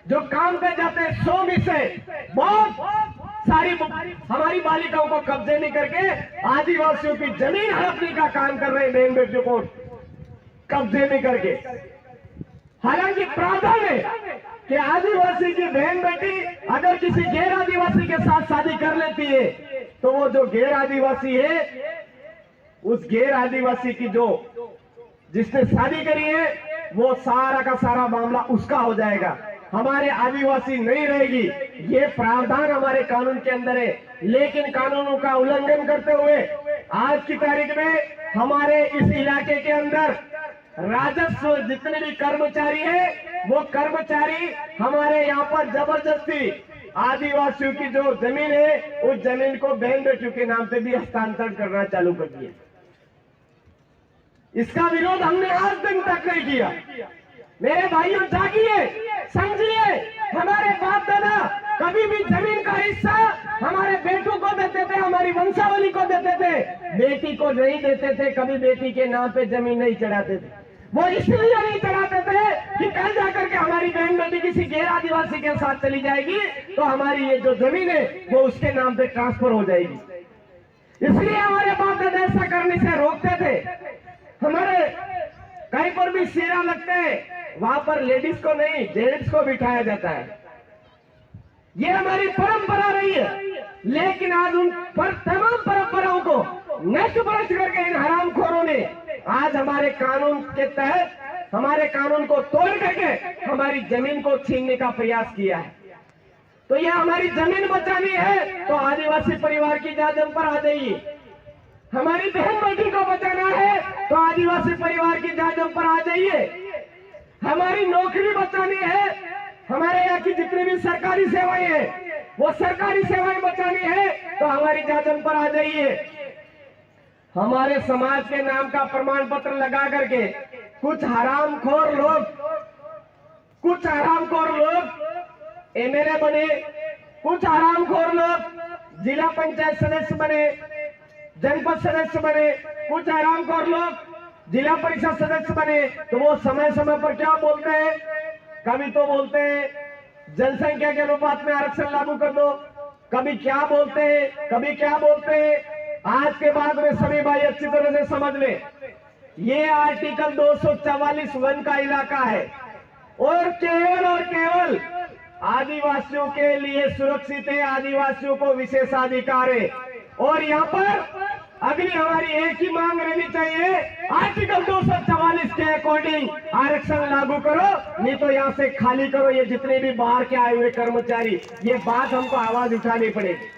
A: जो काम पे जाते हैं 100 में से बहुत सारी हमारी बालिकाओं को कब्जे नहीं करके आदिवासियों की जमीन हड़पने का काम कर रहे हैं, बहन बेटियों को कब्जे में करके। हालांकि प्रावधान है कि आदिवासी की बहन बेटी अगर किसी गैर आदिवासी के साथ शादी कर लेती है तो वो जो गैर आदिवासी है उस गैर आदिवासी की जो जिसने शादी करी है वो सारा का सारा मामला उसका हो जाएगा, हमारे आदिवासी नहीं रहेगी। ये प्रावधान हमारे कानून के अंदर है, लेकिन कानूनों का उल्लंघन करते हुए आज की तारीख में हमारे इस इलाके के अंदर राजस्व जितने भी कर्मचारी है वो कर्मचारी हमारे यहाँ पर जबरदस्ती आदिवासियों की जो जमीन है उस जमीन को बहन बेटियों के नाम पे भी हस्तांतरण करना चालू कर दिया। इसका विरोध हमने आज दिन तक नहीं किया। मेरे भाइयों जागिए, समझिए, हमारे बाप दादा कभी भी जमीन का हिस्सा हमारे बेटों को देते थे, हमारी वंशावली को देते थे, बेटी को नहीं देते थे। कभी बेटी के नाम पे जमीन नहीं चढ़ाते थे। वो इसलिए नहीं चढ़ाते थे कि कल जाकर के हमारी बहन बेटी किसी गैर आदिवासी के साथ चली जाएगी तो हमारी ये जो जमीन है वो उसके नाम पे ट्रांसफर हो जाएगी। इसलिए हमारे बाप दादा ऐसा करने से रोकते थे। हमारे कहीं पर भी शेरा लगते हैं वहां पर लेडीज को नहीं जेंट्स को बिठाया जाता है। ये हमारी परंपरा रही है, लेकिन आज उन पर तमाम परंपराओं को नष्ट भ्रष्ट करके इन हरामखोरों ने आज हमारे कानून के तहत हमारे कानून को तोड़ करके हमारी जमीन को छीनने का प्रयास किया है। तो यह हमारी जमीन बचानी है तो आदिवासी परिवार की इजाजत पर आ जाइए। हमारी बहन बेटी को बचाना है तो आदिवासी परिवार की इजाजत पर आ जाइए। हमारी नौकरी बचानी है, हमारे यहाँ की जितनी भी सरकारी सेवाएं हैं वो सरकारी सेवाएं बचानी है तो हमारी इजाजत पर आ जाइए। हमारे समाज के नाम का प्रमाण पत्र लगा करके कुछ हरामखोर लोग एमएलए बने, कुछ हरामखोर लोग जिला पंचायत सदस्य बने, जनपद सदस्य बने, कुछ हरामखोर लोग जिला परिषद सदस्य बने। तो वो समय समय पर क्या बोलते हैं, कभी तो बोलते हैं जनसंख्या के अनुपात में आरक्षण लागू कर दो, कभी क्या बोलते हैं, कभी क्या बोलते हैं। आज के बाद में सभी भाई अच्छी तरह से समझ लें, ये आर्टिकल 244 वन का इलाका है और केवल आदिवासियों के लिए सुरक्षित है, आदिवासियों को विशेषाधिकार है। और यहाँ पर अगली हमारी एक ही मांग रहनी चाहिए, आर्टिकल 244 के अकॉर्डिंग आरक्षण लागू करो, नहीं तो यहाँ से खाली करो ये जितने भी बाहर के आए हुए कर्मचारी। ये बात हमको आवाज उठानी पड़ेगी।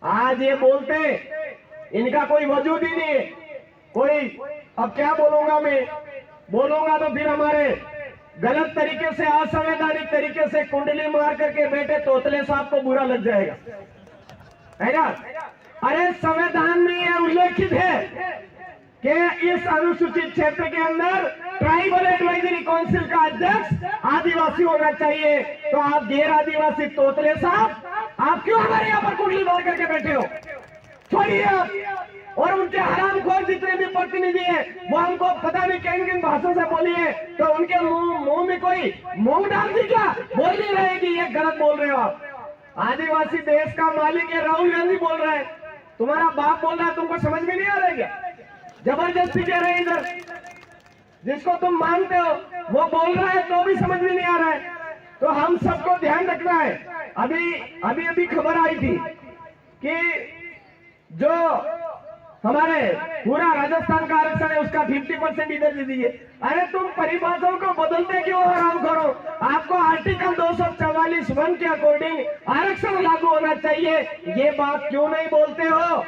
A: आज ये बोलते इनका कोई वजूद ही नहीं है। कोई अब क्या बोलूंगा मैं, बोलूंगा तो फिर हमारे गलत तरीके से असंवैधानिक तरीके से कुंडली मार करके बैठे तोतले साहब को बुरा लग जाएगा, है ना। अरे संविधान में यह उल्लेखित है कि इस अनुसूचित क्षेत्र के अंदर ट्राइबल एडवाइजरी काउंसिल का अध्यक्ष आदिवासी होना चाहिए। तो आप गैर आदिवासी तोतले साहब आप क्यों हमारे यहाँ पर कुंडली मार करके बैठे हो? छोड़िए आप। और उनके हरामखोर जितने भी प्रतिनिधि हैं वो हमको पता नहीं किन किन भाषा से बोली है, तो उनके मुंह में कोई मूंग डाल दी क्या? बोल नहीं रहे कि ये गलत बोल रहे हो आप। आदिवासी देश का मालिक है राहुल गांधी बोल रहा है, तुम्हारा बाप बोल रहा है, तुमको समझ में नहीं आ रहा है क्या? जबरदस्ती कह रहे हैं इधर, जिसको तुम मानते हो वो बोल रहा है तो भी समझ में नहीं आ रहा है। तो हम सबको ध्यान रखना है। अभी खबर आई थी कि जो हमारे पूरा राजस्थान का आरक्षण है उसका 50% इधर दे दीजिए। अरे तुम परिभाषाओं को बदलते क्यों आराम करो? आपको आर्टिकल 244 वन के अकॉर्डिंग आरक्षण लागू होना चाहिए, ये बात क्यों नहीं बोलते हो?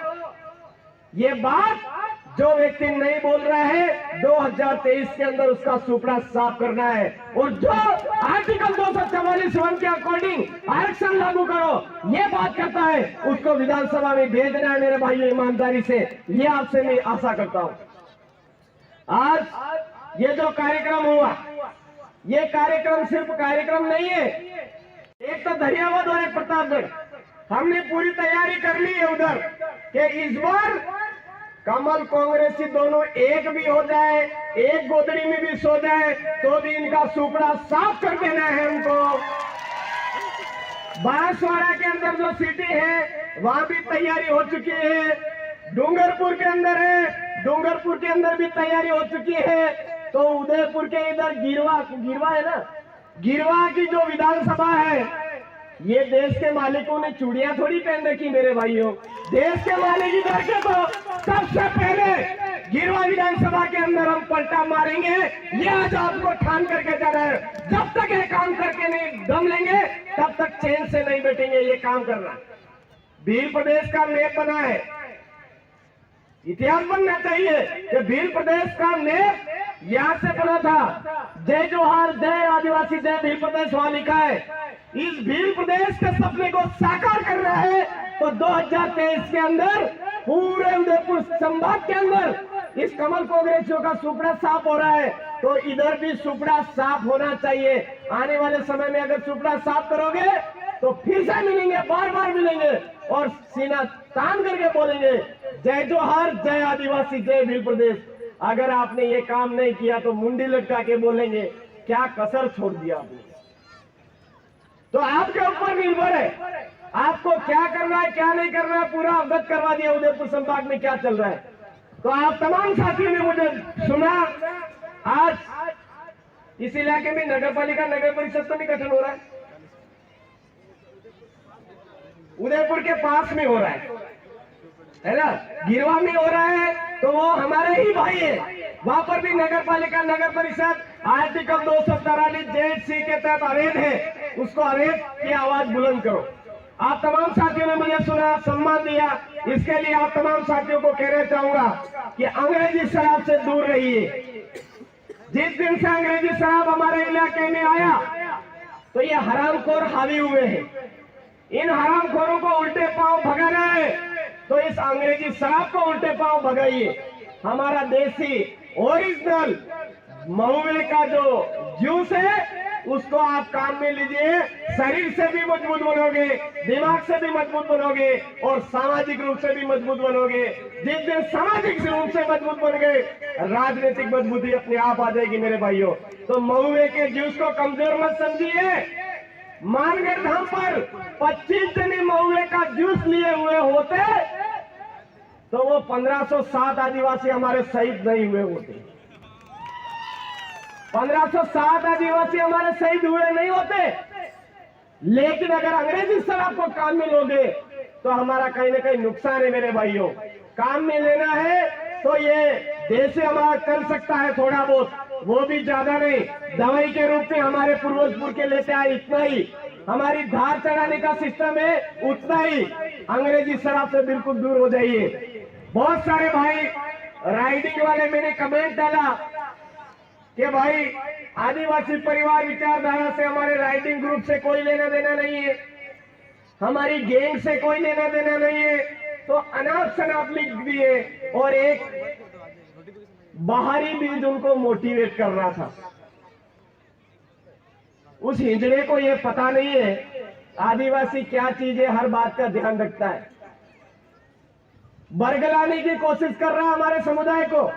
A: ये बात जो व्यक्ति नहीं बोल रहा है 2023 के अंदर उसका सुपड़ा साफ करना है। और जो आर्टिकल 244 वन के अकॉर्डिंग आरक्षण लागू करो ये बात करता है उसको विधानसभा में भेजना है मेरे भाइयों, ईमानदारी से। ये आपसे मैं आशा करता हूं। आज ये जो कार्यक्रम हुआ ये कार्यक्रम सिर्फ कार्यक्रम नहीं है, एक तो दरियावाद और एक प्रतापगढ़। हमने पूरी तैयारी कर ली है उधर कि इस बार कमल कांग्रेसी दोनों एक भी हो जाए, एक गोदड़ी में भी सो जाए तो भी इनका सुपड़ा साफ कर देना है हमको। बांसवाड़ा के अंदर जो सिटी है वहां भी तैयारी हो चुकी है। डूंगरपुर के अंदर है, डूंगरपुर के अंदर भी तैयारी हो चुकी है। तो उदयपुर के इधर गिरवा है ना, गिरवा की जो विधानसभा है, ये देश के मालिकों ने चूड़ियां थोड़ी पहन रखी मेरे भाइयों। देश के मालिक इधर के तो सबसे पहले गिरवा विधानसभा के अंदर हम पलटा मारेंगे, ये आज आपको ठान करके जाना है। जब तक ये काम करके नहीं दम लेंगे तब तक चैन से नहीं बैठेंगे। ये काम करना भील प्रदेश का मैप बना है, इतिहास बनना चाहिए कि भील प्रदेश का मैप यहां से बना था। जय जोहार, जय आदिवासी, जय भील प्रदेश वहां लिखा है। इस भील प्रदेश के सपने को साकार करना है तो 2023 के अंदर पूरे उदयपुर संभाग के अंदर इस कमल कांग्रेसियों का सुपड़ा साफ हो रहा है, तो इधर भी सुपड़ा साफ होना चाहिए। आने वाले समय में अगर सुपड़ा साफ करोगे तो फिर से मिलेंगे, बार बार मिलेंगे और सीना तान करके बोलेंगे जय जोहार, जय आदिवासी, जय भील प्रदेश। अगर आपने ये काम नहीं किया तो मुंडी लटका के बोलेंगे क्या कसर छोड़ दिया आपने। तो आपके ऊपर निर्भर है, आपको क्या करना है क्या नहीं करना है, पूरा अवगत करवा दिया उदयपुर संभाग में क्या चल रहा है। तो आप तमाम साथियों ने मुझे सुना। आज इस इलाके में नगर पालिका नगर परिषद तो नहीं गठन हो रहा है, उदयपुर के पास में हो रहा है ना, गिरवा में हो रहा है, तो वो हमारे ही भाई है। वहां पर भी नगर पालिका नगर परिषद आर्टिकल 243 जेड सी के तहत अवैध है, उसको अवैध की आवाज बुलंद करो। आप तमाम साथियों ने मुझे सुना, सम्मान दिया, इसके लिए आप तमाम साथियों को कहना चाहूंगा कि अंग्रेजी शराब से दूर रहिए। जिस दिन से अंग्रेजी शराब हमारे इलाके में आया तो ये हरामखोर हावी हुए हैं। इन हरामखोरों को उल्टे पांव भगाना है तो इस अंग्रेजी शराब को उल्टे पांव भगाइए। हमारा देसी ओरिजिनल महुए का जो जूस है उसको आप काम में लीजिए। शरीर से भी मजबूत बनोगे, दिमाग से भी मजबूत बनोगे और सामाजिक रूप से भी मजबूत बनोगे। जिस दिन सामाजिक रूप से मजबूत बन गए, राजनीतिक मजबूती अपने आप आ जाएगी मेरे भाइयों। तो महुए के जूस को कमजोर मत समझिए। मानगढ़ धाम पर 25 जने महुए का जूस लिए हुए होते तो वो 1507 आदिवासी हमारे शहीद नहीं हुए होते। 1507 आदिवासी हमारे शहीद हुए नहीं होते। लेकिन अगर अंग्रेजी शराब को काम में लोगे तो हमारा कहीं ना कहीं नुकसान है मेरे भाइयों। काम में लेना है तो ये देश से हमारा चल सकता है थोड़ा बहुत, वो भी ज्यादा नहीं। दवाई के रूप में हमारे पूर्वजपुर के लेते आए इतना ही, हमारी धार चढ़ाने का सिस्टम है उतना ही। अंग्रेजी शराब से बिल्कुल दूर हो जाइए। बहुत सारे भाई राइडिंग वाले मैंने कमेंट डाला कि भाई आदिवासी परिवार विचारधारा से हमारे राइडिंग ग्रुप से कोई लेना देना नहीं है, हमारी गैंग से कोई लेना देना नहीं है। तो अनाप शनाप लिख दिए और एक बाहरी बीज उनको मोटिवेट कर रहा था। उस हिजड़े को ये पता नहीं है आदिवासी क्या चीज है, हर बात का ध्यान रखता है। बरगलाने की कोशिश कर रहा है हमारे समुदाय को।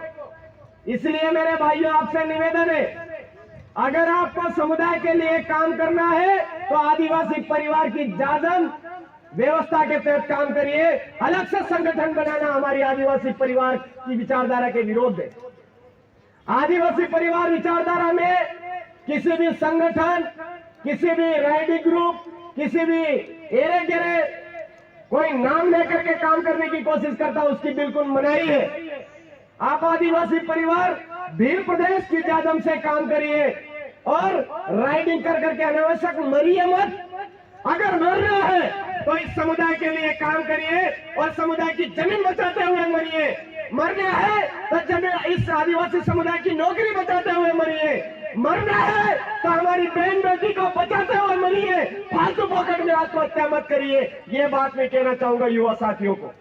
A: इसलिए मेरे भाइयों आपसे निवेदन है, अगर आपको समुदाय के लिए काम करना है तो आदिवासी परिवार की जाजम व्यवस्था के तहत काम करिए। अलग से संगठन बनाना हमारी आदिवासी परिवार की विचारधारा के विरोध है। आदिवासी परिवार विचारधारा में किसी भी संगठन, किसी भी राइडिंग ग्रुप, किसी भी एरे गेरे कोई नाम लेकर के काम करने की कोशिश करता उसकी बिल्कुल मनाही है। आप आदिवासी परिवार भील प्रदेश की जादम से काम करिए और राइडिंग कर करके अनावश्यक मरिए मत। अगर मरना है तो इस समुदाय के लिए काम करिए और समुदाय की जमीन बचाते हुए मरिए। मरना है तो जमीन इस आदिवासी समुदाय की नौकरी बचाते हुए मरिए। मरना है तो हमारी बहन बेटी को बचाते हुए मरिए। फालतू पॉकेट में आत्महत्या मत करिए। ये बात मैं कहना चाहूंगा युवा साथियों को।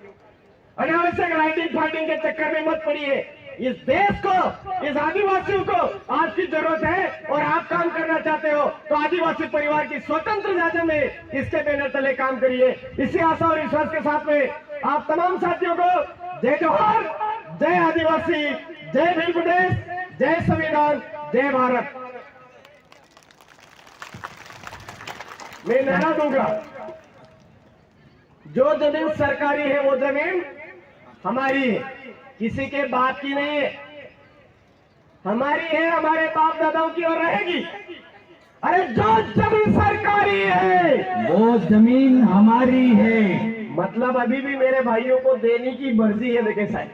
A: अनावश्यक राइडिंग फाइटिंग के चक्कर में मत पड़िए। इस देश को, इस आदिवासियों को आज की जरूरत है और आप काम करना चाहते हो तो आदिवासी परिवार की स्वतंत्र जाजम में इसके बैनर तले काम करिए। इसी आशा और विश्वास के साथ में आप तमाम साथियों को जय जोहार, जय आदिवासी, जय भील प्रदेश, जय संविधान, जय भारत। मैं नारा दूंगा, जो जमीन सरकारी है वो जमीन हमारी है, किसी के बाप की नहीं है, हमारी है, हमारे बाप दादाओं की और रहेगी। अरे जो जमीन सरकारी है वो जमीन हमारी है। मतलब अभी भी मेरे भाइयों को देने की मर्जी है। देखे साहब,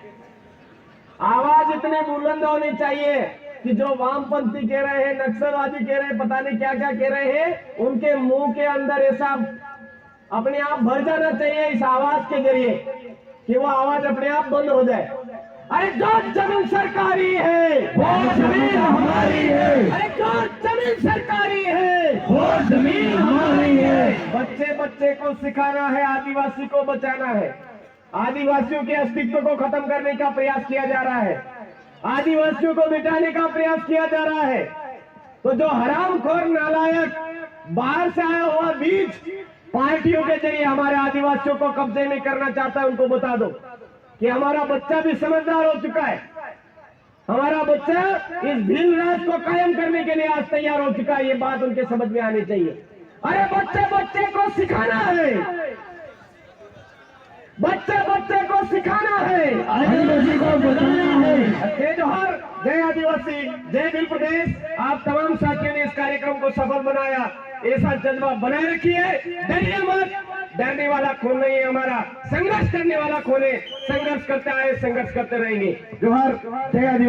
A: आवाज इतनी बुलंद होनी चाहिए कि जो वामपंथी कह रहे हैं, नक्सलवादी कह रहे हैं, पता नहीं क्या क्या कह रहे हैं, उनके मुंह के अंदर ऐसा अपने आप भर जाना चाहिए इस आवाज के जरिए कि वो आवाज अपने आप बंद हो जाए। अरे जो जमीन सरकारी है वो जमीन हमारी है। अरे जो जमीन सरकारी है वो जमीन हमारी है। बच्चे बच्चे को सिखाना है, आदिवासी को बचाना है। आदिवासियों के अस्तित्व को खत्म करने का प्रयास किया जा रहा है, आदिवासियों को मिटाने का प्रयास किया जा रहा है। तो जो हरामखोर नालायक बाहर से आया हुआ बीज पार्टियों के जरिए हमारे आदिवासियों को कब्जे में करना चाहता है, उनको बता दो कि हमारा बच्चा भी समझदार हो चुका है। हमारा बच्चा इस भील राज को कायम करने के लिए आज तैयार हो चुका है। ये बात उनके समझ में आनी चाहिए। अरे बच्चे बच्चे को सिखाना है, बच्चे बच्चे को सिखाना है, आदिवासी को बताना है। जय जोहार, जय आदिवासी, जय भील प्रदेश। आप तमाम साथियों ने इस कार्यक्रम को सफल बनाया, ऐसा जज्बा बनाए रखिए। डरिए मत, डरने वाला खून नहीं है हमारा, संघर्ष करने वाला खून है। संघर्ष करते आए, संघर्ष करते रहेंगे। जोहार, जय आदिवासी।